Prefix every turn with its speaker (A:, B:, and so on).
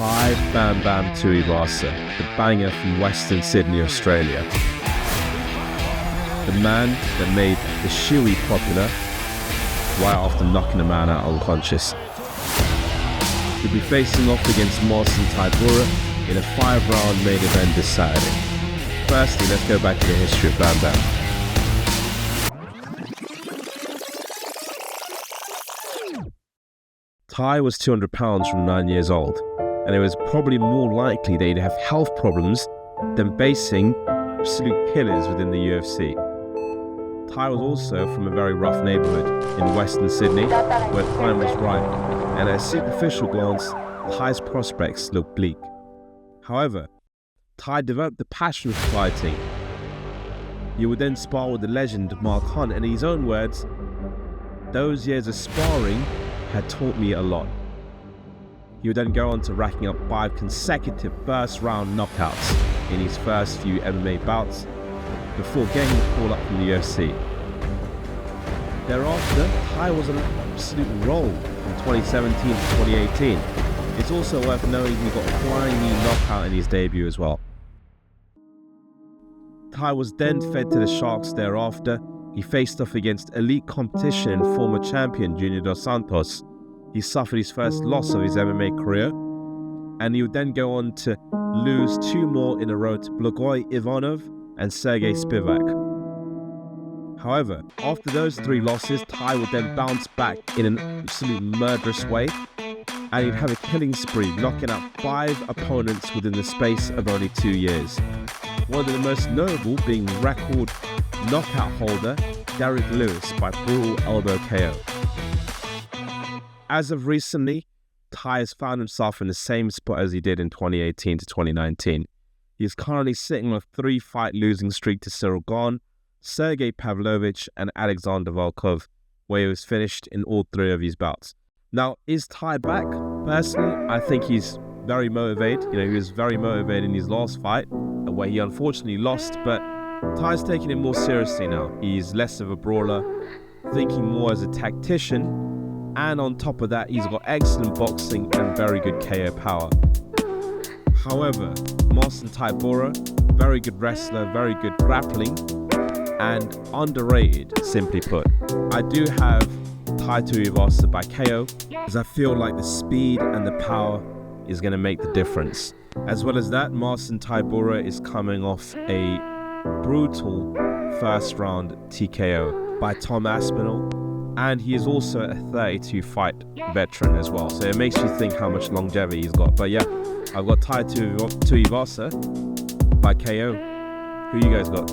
A: Tai Bam Bam Tuivasa, the banger from Western Sydney, Australia. The man that made the Shoey popular right after knocking a man out unconscious. He'll be facing off against Marcin Tybura in a 5-round main event this Saturday. Firstly, let's go back to the history of Bam Bam. Tai was 200 pounds from 9 years old, and it was probably more likely that he'd have health problems than facing absolute killers within the UFC. Tai was also from a very rough neighbourhood in Western Sydney, where crime was rife, and at a superficial glance, Tai's prospects looked bleak. However, Tai developed the passion for fighting. He would then spar with the legend Mark Hunt, and in his own words, "Those years of sparring had taught me a lot." He would then go on to racking up 5 consecutive first-round knockouts in his first few MMA bouts before getting the call up from the UFC. Thereafter, Tai was on an absolute roll from 2017 to 2018. It's also worth knowing he got a flying knee knockout in his debut as well. Tai was then fed to the Sharks thereafter. He faced off against elite competition and former champion Junior Dos Santos. He suffered his first loss of his MMA career, and he would then go on to lose 2 more in a row to Blagoy Ivanov and Sergey Spivak. However, after those 3 losses, Tai would then bounce back in an absolute murderous way, and he'd have a killing spree, knocking out 5 opponents within the space of only 2 years. One of the most notable being record knockout holder Derek Lewis by brutal elbow KO. As of recently, Tai has found himself in the same spot as he did in 2018 to 2019. He is currently sitting on a 3-fight losing streak to Cyril Gane, Sergey Pavlovich and Alexander Volkov, where he was finished in all 3 of his bouts. Now, is Tai back? Personally, I think he's very motivated. He was very motivated in his last fight, where he unfortunately lost, but Tai's taking it more seriously now. He's less of a brawler, thinking more as a tactician, and on top of that, he's got excellent boxing and very good KO power. However, Marcin Tybura, very good wrestler, very good grappling, and underrated, simply put. I do have Tai Tuivasa by KO, because I feel like the speed and the power is going to make the difference. As well as that, Marcin Tybura is coming off a brutal first-round TKO by Tom Aspinall, and he is also a 32-fight veteran as well. So it makes you think how much longevity he's got. But yeah, I've got Tai Tuivasa by KO. Who you guys got?